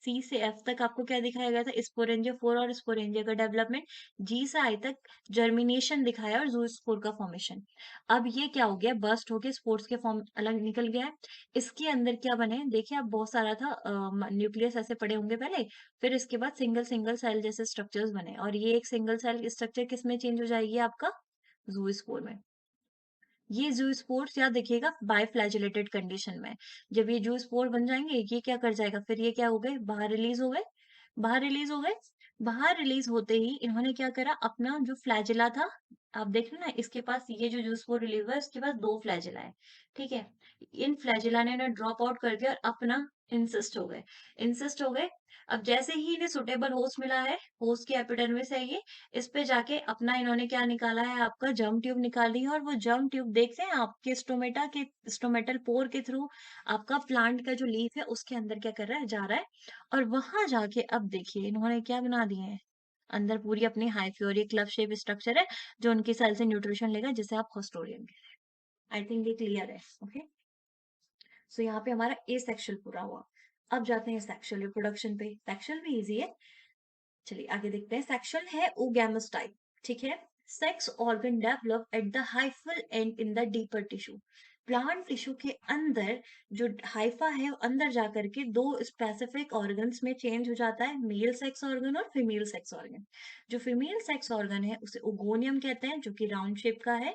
सी से एफ तक आपको क्या दिखाया गया था, स्पोरेंजिया फोर और स्पोरेंजिया का डेवलपमेंट, जी से आई तक जर्मिनेशन दिखाया, और जू स्पोर का फॉर्मेशन। अब ये क्या हो गया, बर्स्ट होके स्पोर्स के फॉर्म अलग निकल गया है। इसके अंदर क्या बने, देखिए, आप बहुत सारा था, न्यूक्लियस ऐसे पड़े होंगे पहले, फिर इसके बाद सिंगल सिंगल सेल जैसे स्ट्रक्चर्स बने, और ये एक सिंगल सेल स्ट्रक्चर किस में चेंज हो जाएगी, आपका जू स्पोर में। ये जूस्पोर्स याद देखिएगा बायफ्लैजिलेटेड कंडीशन में, जब ये जूस्पोर बन जाएंगे, ये क्या कर जाएगा, फिर ये क्या हो गए, बाहर रिलीज हो गए, बाहर रिलीज हो गए, बाहर रिलीज होते ही इन्होंने क्या करा, अपना जो फ्लैजिला था, आप देख रहे हैं ना, इसके पास ये जो जूस्पोर रिलीज हुआ है, इसके पास 2 फ्लैजिला है, ठीक है। इन फ्लैजिला ने इन्हें ड्रॉप आउट कर दिया, और अपना इंसिस्ट हो गए। अब जैसे ही इन्हें सुटेबल होस्ट मिला है, होस्ट की एपिडर्मिस है ये, इस पे जाके अपना इन्होंने क्या निकाला है, आपका जर्म ट्यूब निकाली है, और वो जर्म ट्यूब देखते हैं आपके स्टोमेटा के, स्टोमेटल पोर के थ्रू आपका प्लांट का जो लीफ है, उसके अंदर क्या कर रहा है, जा रहा है। और वहां जाके अब देखिए इन्होंने क्या बना दिए हैं, अंदर पूरी अपनी हाइफी, और ये क्लव शेप स्ट्रक्चर है, जो उनकी सेल से न्यूट्रिशन लेगा, जिसे आप होस्टोरियम कह रहे हैं। आई थिंक ये क्लियर है, ओके। सो यहाँ पे हमारा ए सेक्शुअल पूरा हुआ। अब जाते हैं सेक्सुअल रिप्रोडक्शन पे, सेक्सुअल भी इजी है। चलिए आगे देखते हैं, सेक्सुअल है ओगैमस टाइप, ठीक है। Sex organ develop at the hyphal and in the deeper tissue. Plant tissue के अंदर जो हाइफा है वो अंदर जा करके दो स्पेसिफिक ऑर्गन्स में चेंज हो जाता है, मेल सेक्स ऑर्गन और फीमेल सेक्स ऑर्गन। जो फीमेल सेक्स ऑर्गन है उसे ओगोनियम कहते हैं, जो कि राउंड शेप का है,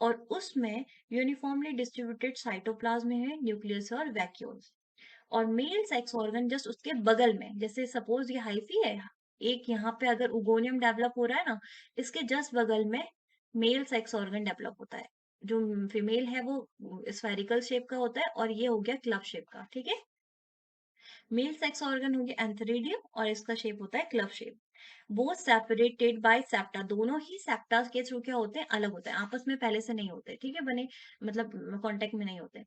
और उसमें यूनिफॉर्मली डिस्ट्रीब्यूटेड साइटोप्लाज्म है, न्यूक्लियस और वैक्यूल्स। और मेल सेक्स ऑर्गन जस्ट उसके बगल में, जैसे सपोज ये हाइफी है, एक यहाँ पे अगर उगोनियम डेवलप हो रहा है ना, इसके जस्ट बगल में मेल सेक्स ऑर्गन डेवलप होता है। जो फीमेल है वो स्फेरिकल शेप का होता है, और ये हो गया क्लब शेप का, ठीक है। मेल सेक्स ऑर्गन हो गया एंथेरिडियम, और इसका शेप होता है club shape. Both separated by septa, दोनों ही सेप्टा के थ्रू क्या होते हैं, अलग होते हैं, आपस में पहले से नहीं होते, ठीक है, बने मतलब कांटेक्ट में नहीं होते।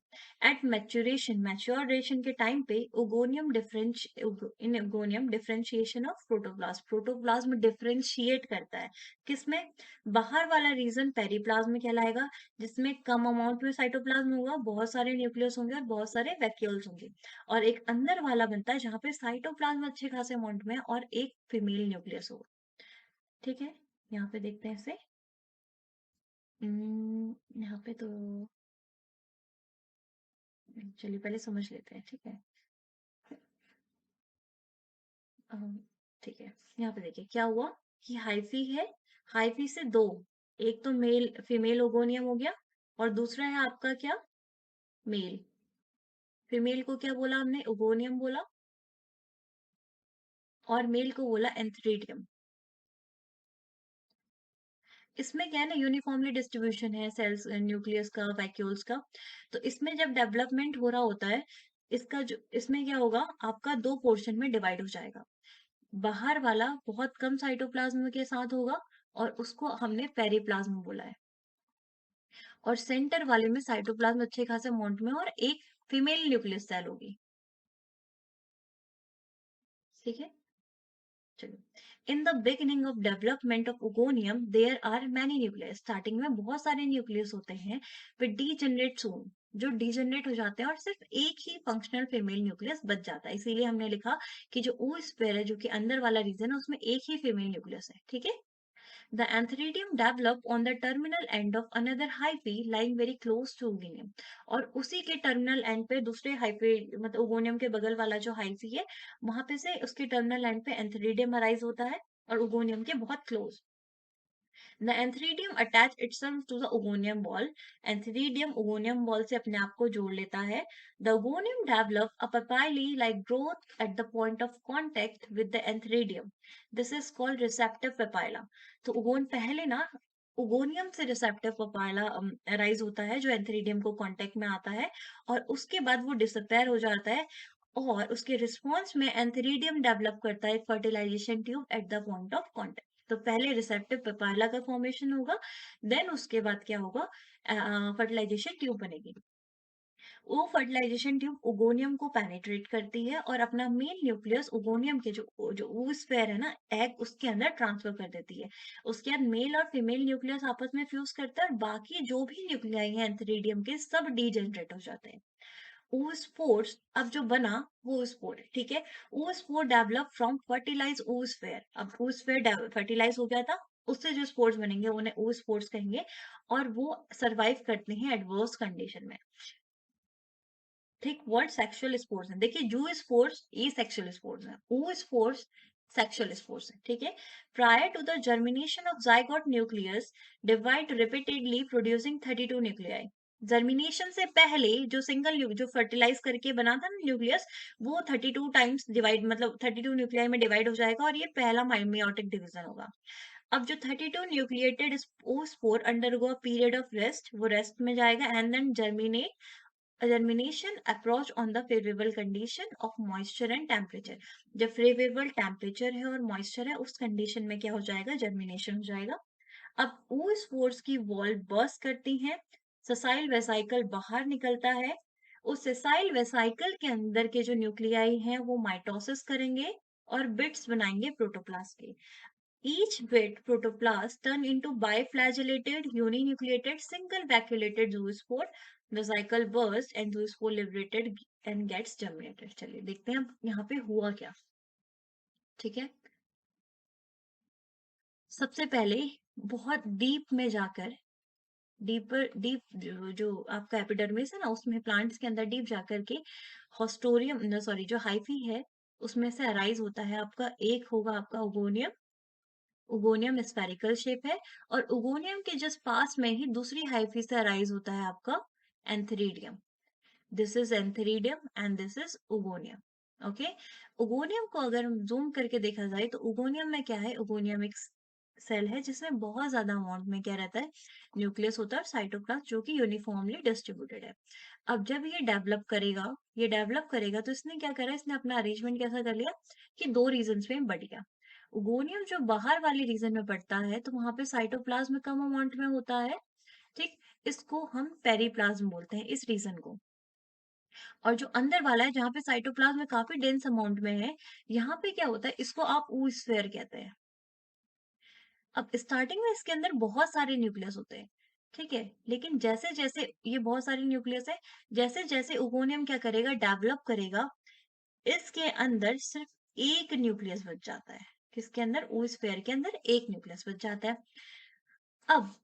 एट मैच्योरेशन, मैच्योरेशन के टाइम पे oogonium difference in oogonium differentiation of protoplasm, protoplasm differentiate करता है किसमें, बाहर वाला रीजन पेरिप्लाज्म कहलाएगा, जिसमें कम अमाउंट में साइटोप्लाज्म होगा, बहुत सारे न्यूक्लियस होंगे और बहुत सारे वैक्यूल्स होंगे। और एक अंदर वाला बनता है जहाँ पे साइटोप्लाज्म अच्छे खासे अमाउंट में है और एक फीमेल न्यूक्लियस हो, ठीक है। यहाँ पे देखते हैं इसे। यहाँ पे तो चलिए पहले समझ लेते हैं, ठीक है। अम, ठीक है, यहाँ पे देखिए क्या हुआ कि हाइफी है, हाइफी से दो, एक तो मेल फीमेल ओगोनियम हो गया, और दूसरा है आपका क्या, मेल। फीमेल को क्या बोला हमने, ओगोनियम बोला, और मेल को बोला एंथ्रीडियम। इसमें क्या है ना, यूनिफॉर्मली डिस्ट्रीब्यूशन है सेल्स न्यूक्लियस का, वैक्यूल्स का। तो इसमें जब डेवलपमेंट हो रहा होता है, इसका जो इसमें क्या होगा, आपका दो पोर्शन में डिवाइड हो जाएगा। बाहर वाला बहुत कम साइटोप्लाज्म के साथ होगा, और उसको हमने पेरिप्लाज्म बोला है। और सेंटर वाले में साइटोप्लाज्म अच्छे खासे अमाउंट में, और एक फीमेल न्यूक्लियस सेल होगी, ठीक है। चलो, in the beginning of development of oogonium there are many nucleus, starting में बहुत सारे न्यूक्लियस होते हैं, फिर डीजेनरेट सून, जो डीजेनरेट हो जाते हैं और सिर्फ एक ही फंक्शनल फीमेल न्यूक्लियस बच जाता है। इसीलिए हमने लिखा कि जो ओ स्पेयर है, जो कि अंदर वाला रीजन है, उसमें एक ही फीमेल न्यूक्लियस है, ठीक है। The antheridium develop on the terminal end of another hyphae lying very close to oogonium, और उसी के टर्मिनल एंड पे दूसरे हाइफे, मतलब ओगोनियम के बगल वाला जो हाइफी है, वहां पे से उसके टर्मिनल एंड पे एंथेरिडियम अराइज होता है, और ओगोनियम के बहुत close. The antheridium attach itself to the ogonium wall. Antheridium ogonium wall से अपने आप को जोड़ लेता है. The ogonium develop a papilli-like growth at the point of contact with the antheridium. This is called receptive papilla. तो ओगोन पहले ना ओगोनियम से रिसेप्टिव पपाइला अराइज होता है, जो एंथेरिडियम को कांटेक्ट में आता है, और उसके बाद वो डिसअपेयर हो जाता है, और उसके रिस्पॉन्स में एंथेरिडियम डेवलप करता है fertilization tube at the point of contact. तो पहले रिसेप्टिव पेपाइला का फॉर्मेशन होगा, देन उसके बाद क्या होगा, फर्टिलाइजेशन ट्यूब बनेगी। वो फर्टिलाइजेशन ट्यूब ओगोनियम को पेनिट्रेट करती है, और अपना मेन न्यूक्लियस ओगोनियम के जो जो oosphere है ना, एग उसके अंदर ट्रांसफर कर देती है। उसके बाद मेल और फीमेल न्यूक्लियस आपस में फ्यूज करते हैं, और बाकी जो भी न्यूक्लियाई हैं एंथेरिडियम के, सब डीजेनरेट हो जाते हैं। oospores अब जो बना वो oospore है, ठीक है। oospore develop from fertilize oosphere, अब oosphere फर्टिलाइज हो गया था, उससे जो स्पोर्स बनेंगे उन्हें oospores कहेंगे, और वो सरवाइव करते हैं एडवर्स कंडीशन में। ठीक, वर्ड सेक्सुअल स्पोर्स है, देखिए जू स्पोर्स ये सेक्सुअल स्पोर्स है, ओ स्पोर्स सेक्सुअल स्पोर्स है, ठीक है। Prior to the germination of zygote nucleus divide repeatedly producing 32 nuclei. Germination से पहले जो सिंगल जो फर्टिलाइज करके बना था ना न्यूक्लियस, वो 32 टाइम्स डिवाइड, मतलब 32 न्यूक्लियाई में डिवाइड हो जाएगा, और ये पहला मेयोटिक डिवीजन होगा। अब जो 32 nucleated spore undergo period of rest, वो रेस्ट में जाएगा, and then germinate. Germination approach on the favorable condition of moisture and temperature. जब favorable temperature है और moisture है, उस condition में क्या हो जाएगा, germination हो जाएगा। अब वो स्पोर्स की वॉल बर्स्ट करती हैं, ससाइल वेसाइकल बाहर निकलता है, उस ससाइल वेसाइकल के अंदर के जो न्यूक्लियाई हैं वो माइटोसिस करेंगे, और बिट्स बनाएंगे प्रोटोप्लास्ट के। Each bit protoplasm turn into biflagellated, uninucleated, single vacuolated zoospore. The cycle bursts and zoospore liberated and gets germinated. चलिए देखते हैं अब यहाँ पे हुआ क्या, ठीक है। सबसे पहले बहुत डीप में जाकर डीपर डीप जो आपका एपिडर्मिस है ना, उसमें प्लांट्स के अंदर डीप जाकर के हॉस्टोरियम सॉरी जो हाइफी है उसमें से अराइज होता है आपका। एक होगा आपका ओगोनियम। ओगोनियम स्फेरिकल शेप है। और ओगोनियम के जस्ट पास में ही दूसरी हाइफी से अराइज होता है आपका antheridium. This is antheridium and this is oogonium. Okay. Oogonium को अगर हम जूम करके देखा जाए तो ओगोनियम में क्या है, ओगोनियम एक सेल है जिसमें बहुत ज्यादा अमाउंट में क्या रहता है, न्यूक्लियस होता है और साइटोप्लाज्म जो कि यूनिफॉर्मली डिस्ट्रीब्यूटेड है। अब जब ये डेवलप करेगा तो इसने क्या करा, इसने अपना अरेंजमेंट कैसा कर लिया कि दो रीजन में बढ़ गया। ओगोनियम जो बाहर वाले रीजन में पड़ता है तो वहां पे साइटोप्लाज्म कम अमाउंट में होता है। ठीक। इसको हम पेरिप्लाज्म बोलते हैं इस रीजन को। और जो अंदर वाला है जहाँ पे साइटोप्लाज्म में काफी डेंस अमाउंट में है, यहाँ पे क्या होता है, इसको आप ऊ स्फीयर कहते हैं। अब स्टार्टिंग में इसके अंदर बहुत सारे न्यूक्लियस होते हैं। ठीक है। लेकिन जैसे जैसे ये बहुत सारे न्यूक्लियस है, जैसे जैसे ओगोनियम क्या करेगा, डेवलप करेगा, इसके अंदर सिर्फ एक न्यूक्लियस बच जाता है। किसके अंदर, ओ स्फीयर के अंदर एक न्यूक्लियस बच जाता है। अब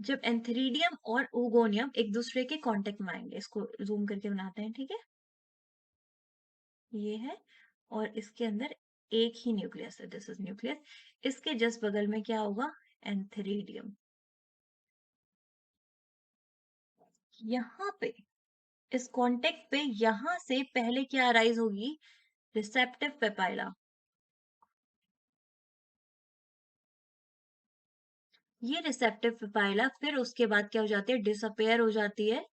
जब एंथेरिडियम और ओगोनियम एक दूसरे के कांटेक्ट में आएंगे, इसको जूम करके बनाते हैं। ठीक है। ये है। और इसके अंदर एक ही न्यूक्लियस है, दिस इज न्यूक्लियस। इसके जस्ट बगल में क्या होगा, एंथेरिडियम। यहाँ पे इस कांटेक्ट पे यहां से पहले क्या अराइज होगी, रिसेप्टिव पेपाइला। ये रिसेप्टिव पेपाइला फिर उसके बाद क्या हो जाती है, डिसअपेयर हो जाती है।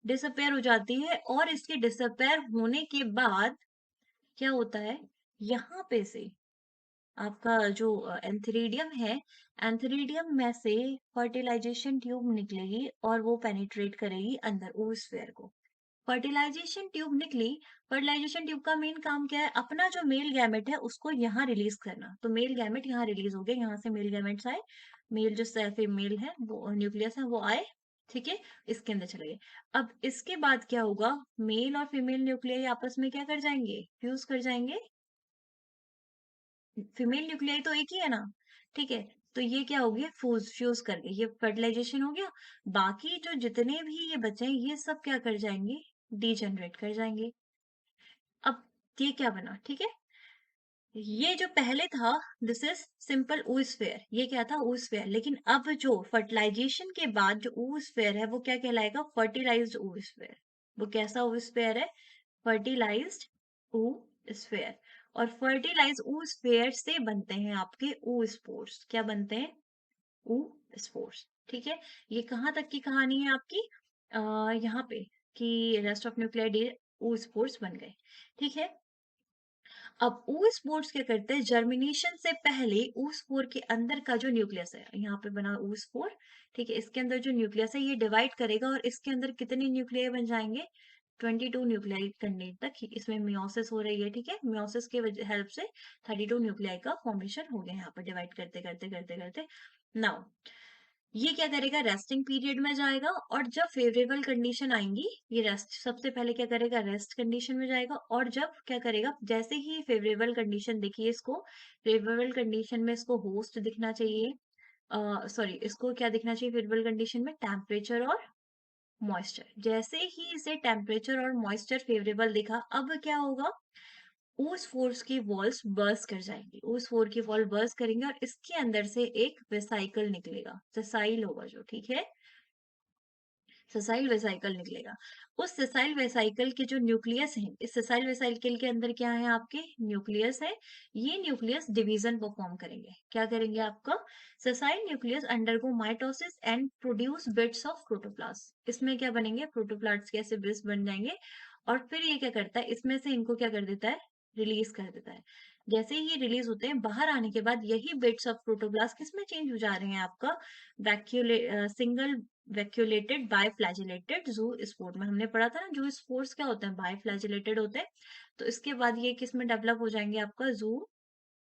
डिसअपेयर हो जाती है और इसके डिसअपेयर होने के बाद क्या होता है, यहाँ पे से आपका जो एंथेरिडियम है, एंथेरिडियम में से फर्टिलाइजेशन ट्यूब निकलेगी और वो पेनिट्रेट करेगी अंदर ओस्फेयर को। फर्टिलाइजेशन ट्यूब निकली। फर्टिलाइजेशन ट्यूब का मेन काम क्या है, अपना जो मेल गैमेट है उसको यहाँ रिलीज करना। तो मेल गैमेट यहाँ रिलीज हो गए, यहाँ से मेल गैमेट्स आए, मेल जो फीमेल है वो न्यूक्लियस है वो आए। ठीक है। इसके अंदर चले गए। अब इसके बाद क्या होगा, मेल और फीमेल न्यूक्लियाई आपस में क्या कर जाएंगे, फ्यूज कर जाएंगे। फीमेल न्यूक्लियाई तो एक ही है ना। ठीक है। तो ये क्या हो गया, फ्यूज कर गए, ये फर्टिलाइजेशन हो गया। बाकी जो जितने भी ये बचे हैं ये सब क्या कर जाएंगे, डीजनरेट कर जाएंगे। अब ये क्या बना, ठीक है। ये जो पहले था, दिस इज सिंपल oosphere, ये क्या था, oosphere। लेकिन अब जो फर्टिलाइजेशन के बाद जो oosphere है वो क्या कहलाएगा, फर्टिलाइज्ड oosphere। वो कैसा oosphere है, फर्टिलाइज्ड oosphere। और फर्टिलाइज्ड oosphere से बनते हैं आपके oospores। क्या बनते हैं, oospores। ठीक है। ये कहाँ तक की कहानी है आपकी, यहाँ पे कि रेस्ट ऑफ न्यूक्लियाई oospores बन गए। ठीक है। अब ओ स्पोर्स क्या करते हैं, जर्मिनेशन से पहले ओ स्पोर के अंदर का जो न्यूक्लियस है, यहाँ पे बना ओ स्पोर। ठीक है। इसके अंदर जो न्यूक्लियस है ये डिवाइड करेगा और इसके अंदर कितने न्यूक्लियाई बन जाएंगे, 22 न्यूक्लियाई करने तक इसमें मियोसिस हो रही है। ठीक है। मियोसिस के हेल्प से 32 न्यूक्लियाई का फॉर्मेशन हो गया यहाँ पर, डिवाइड करते करते करते करते। नाउ ये क्या करेगा, रेस्टिंग पीरियड में जाएगा और जब फेवरेबल कंडीशन आएंगी, ये रेस्ट सबसे पहले क्या करेगा, रेस्ट कंडीशन में जाएगा। और जब क्या करेगा, जैसे ही फेवरेबल कंडीशन देखिए, इसको फेवरेबल कंडीशन में इसको होस्ट दिखना चाहिए, सॉरी इसको क्या दिखना चाहिए फेवरेबल कंडीशन में, टेम्परेचर और मॉइस्चर। जैसे ही इसे टेम्परेचर और मॉइस्चर फेवरेबल दिखा, अब क्या होगा, उस फोर्स की वॉल्स बर्स्ट कर जाएंगी, उस फोर की वॉल बर्स्ट करेंगे और इसके अंदर से एक वेसाइकल निकलेगा, सेसाइल होगा जो, ठीक है, सेसाइल वेसाइकल निकलेगा। उस सेसाइल वेसाइकल के जो न्यूक्लियस है, इस सेसाइल वेसाइकल के अंदर क्या है, आपके न्यूक्लियस है। ये न्यूक्लियस डिवीजन परफॉर्म करेंगे, क्या करेंगे, आपका sessile nucleus undergo mitosis and produce bits of protoplast. इसमें क्या बनेंगे, प्रोटोप्लास्ट के ऐसे बिट्स बन जाएंगे। और फिर ये क्या करता है, इसमें से इनको क्या कर देता है, रिलीज कर देता है। जैसे ही रिलीज होते हैं, बाहर आने के बाद यही बिट्स ऑफ प्रोटोप्लास्ट किसमें चेंज हो जा रहे हैं, आपका वैक्यूले सिंगल वैक्यूलेटेड बायफ्लैजिलेटेड जू स्पोर में हमने पढ़ा था ना, जू स्पोर्स क्या होते हैं, बायफ्लैजिलेटेड होते हैं। तो इसके बाद ये किस में डेवलप हो जाएंगे, आपका जू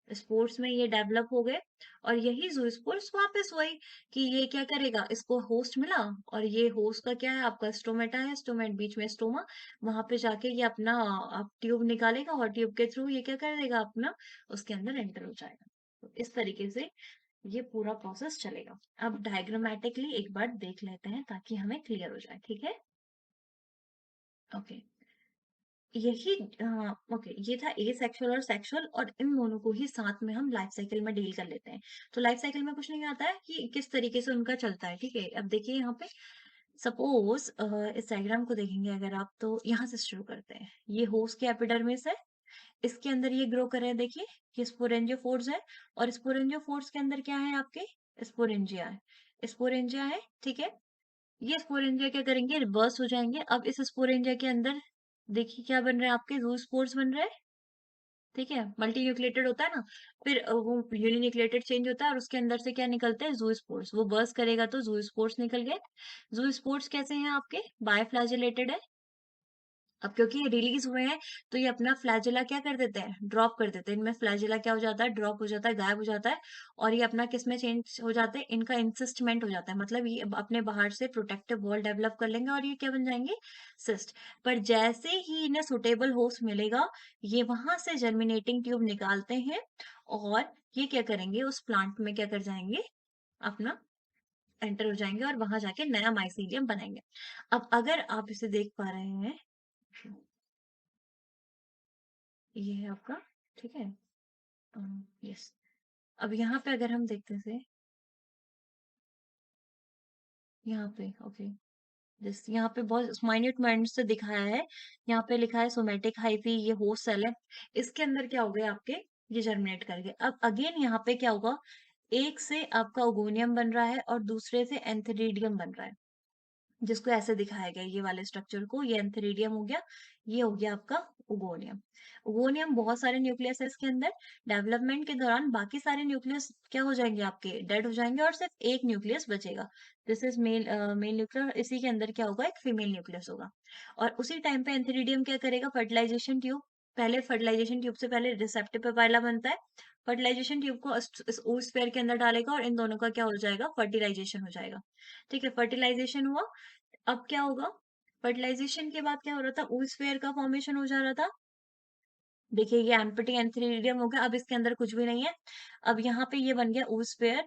स्पोर्ट्स में ये डेवलप हो गए। और यही जू स्पोर्ट्स वापस वही कि ये क्या करेगा, इसको होस्ट मिला और ये होस्ट का क्या है, आपका स्टोमेटा है, स्टोमेट बीच में स्टोमा, वहां पे जाके ये अपना आप ट्यूब निकालेगा और ट्यूब के थ्रू ये क्या कर देगा, अपना उसके अंदर एंटर हो जाएगा। तो इस तरीके से ये पूरा प्रोसेस चलेगा। अब डायग्रामेटिकली एक बार देख लेते हैं ताकि हमें क्लियर हो जाए, ठीक है? ओके। यही ओके, ये था एसेक्सुअल और सेक्सुअल, और इन दोनों को ही साथ में हम लाइफ साइकिल में डील कर लेते हैं। तो लाइफ साइकिल में कुछ नहीं आता है कि किस तरीके से उनका चलता है, ठीक है? अब देखिए यहाँ पे सपोज इस डायग्राम को देखेंगे अगर आप, तो यहाँ से शुरू करते हैं। ये होस्ट के एपिडर्मिस है, इसके अंदर ये ग्रो कर रहे हैं, देखिए ये स्पोरेंजियोफोर्स है, और स्पोरेंजियोफोर्स के अंदर क्या है आपके, स्पोरेंजिया है। स्पोरेंजिया है, ठीक है? ये स्पोरेंजिया क्या करेंगे, रिवर्स हो जाएंगे। अब इस स्पोरेंजिया के अंदर देखिए क्या बन रहा है, आपके जूस्पोर्स बन रहे हैं, ठीक है? मल्टी न्यूक्लिएटेड होता है ना, फिर वो यूनिन्यूक्लिएटेड चेंज होता है और उसके अंदर से क्या निकलते हैं, जूस्पोर्स। वो बर्स्ट करेगा तो जूस्पोर्स निकल गए। जूस्पोर्स कैसे हैं आपके, बायफ्लैजिलेटेड है। अब क्योंकि ये रिलीज हुए हैं, तो ये अपना फ्लैजेला क्या कर देते हैं, ड्रॉप कर देते हैं। इनमें फ्लैजेला क्या हो जाता है, ड्रॉप हो जाता है, गायब हो जाता है। और ये अपना किस में चेंज हो जाते हैं, इनका इंसिस्टमेंट हो जाता है, मतलब ये अपने बाहर से प्रोटेक्टिव वॉल डेवलप कर लेंगे और ये क्या बन जाएंगे, सिस्ट। पर जैसे ही इन्हें सुटेबल होस्ट मिलेगा, ये वहां से जर्मिनेटिंग ट्यूब निकालते हैं, और ये क्या करेंगे, उस प्लांट में क्या कर जाएंगे, अपना एंटर हो जाएंगे और वहां जाके नया माइसीलियम बनाएंगे। अब अगर आप इसे देख पा रहे हैं, ये है आपका, ठीक है? यस। अब यहाँ पे अगर हम देखते थे, यहाँ पे ओके, जिस यहाँ पे बहुत माइन्यूट माइंड से दिखाया है, यहाँ पे लिखा है सोमेटिक हाइफी, ये होस्ट सेल है। इसके अंदर क्या हो गए आपके, ये जर्मिनेट कर गए। अब अगेन यहाँ पे क्या होगा, एक से आपका ओगोनियम बन रहा है और दूसरे से एंथेरिडियम बन रहा है, जिसको ऐसे दिखाया गया है, ये वाले स्ट्रक्चर को, ये एंथेरिडियम हो गया, ये हो गया आपका उगोनियम। उगोनियम बहुत सारे न्यूक्लियस है इसके अंदर। डेवलपमेंट के दौरान बाकी सारे न्यूक्लियस क्या हो जाएंगे, आपके डेड हो जाएंगे, और सिर्फ एक न्यूक्लियस बचेगा। This is male male nuclear. इसी के अंदर क्या होगा, एक फीमेल न्यूक्लियस होगा। और उसी टाइम पे एंथेरिडियम क्या करेगा, फर्टिलाइजेशन ट्यूब, पहले फर्टिलाइजेशन ट्यूब से पहले रिसेप्टिव पेपाइला बनता है। फर्टिलाइजेशन ट्यूब को इस oosphere के अंदर डालेगा और इन दोनों का क्या हो जाएगा, फर्टिलाइजेशन हो जाएगा। ठीक है, फर्टिलाइजेशन हुआ। अब क्या होगा, फर्टिलाइजेशन के बाद क्या हो रहा था, oosphere का फॉर्मेशन हो जा रहा था। देखिए ये एम्प्टी एंथेरिडियम हो गया, अब इसके अंदर कुछ भी नहीं है। अब यहाँ पे ये बन गया oosphere।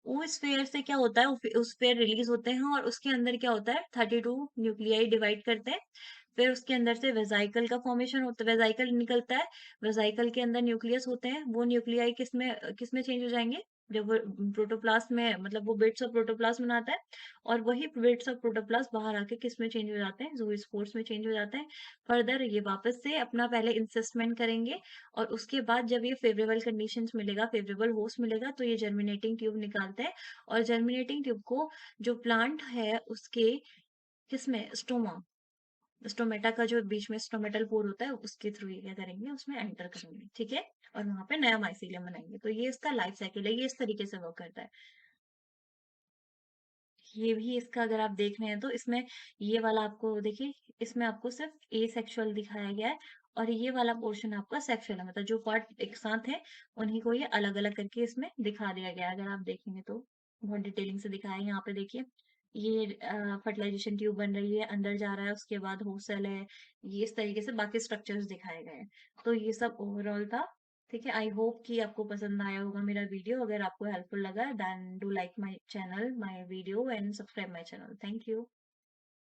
oosphere से क्या होता है, oosphere रिलीज होते हैं और उसके अंदर क्या होता है, 32 न्यूक्लियाई डिवाइड करते हैं। फिर उसके अंदर से वेजाइकल का फॉर्मेशन होता है, वेजाइकल निकलता है। वेजाइकल के अंदर न्यूक्लियस होते हैं, वो न्यूक्लियाई किस में चेंज हो जाएंगे, जब वो प्रोटोप्लास्ट में, मतलब वो बिट्स ऑफ प्रोटोप्लास्ट बनाता है, और वही बिट्स ऑफ प्रोटोप्लास्ट बाहर आके किस में चेंज हो जाते हैं, ज़ूस्पोर्स में चेंज हो जाते हैं। फर्दर ये वापस से अपना पहले इंसिस्टमेंट करेंगे, और उसके बाद जब ये फेवरेबल कंडीशंस मिलेगा, फेवरेबल होस्ट मिलेगा, तो ये जर्मिनेटिंग ट्यूब निकालते हैं। और जर्मिनेटिंग ट्यूब को जो प्लांट है उसके किसमें, स्टोमा, स्टोमेटा का जो बीच में स्टोमेटल पोर होता है, उसके थ्रू ये क्या करेंगे, उसमें एंटर करेंगे, ठीक है? और वहां पे नया माइसीलियम बनाएंगे। तो ये इसका लाइफ साइकिल है, ये इस तरीके से वर्क करता है। ये भी इसका अगर आप देख रहे हैं तो इसमें ये वाला आपको देखिए, इसमें आपको सिर्फ ए सेक्सुअल दिखाया गया है, और ये वाला पोर्शन आपका सेक्सुअल है, मतलब जो पार्ट एक साथ है उन्हीं को ये अलग अलग करके इसमें दिखा दिया गया है। अगर आप देखेंगे तो बहुत डिटेलिंग से दिखाया है। यहाँ पे देखिए, ये फर्टिलाइजेशन ट्यूब बन रही है, अंदर जा रहा है, उसके बाद होस्ट सेल है, ये इस तरीके से बाकी स्ट्रक्चर्स दिखाए गए हैं। तो ये सब ओवरऑल था। ठीक है, आई होप कि आपको पसंद आया होगा मेरा वीडियो। अगर आपको हेल्पफुल लगा, then do like my channel, my video, and subscribe my channel. Thank you.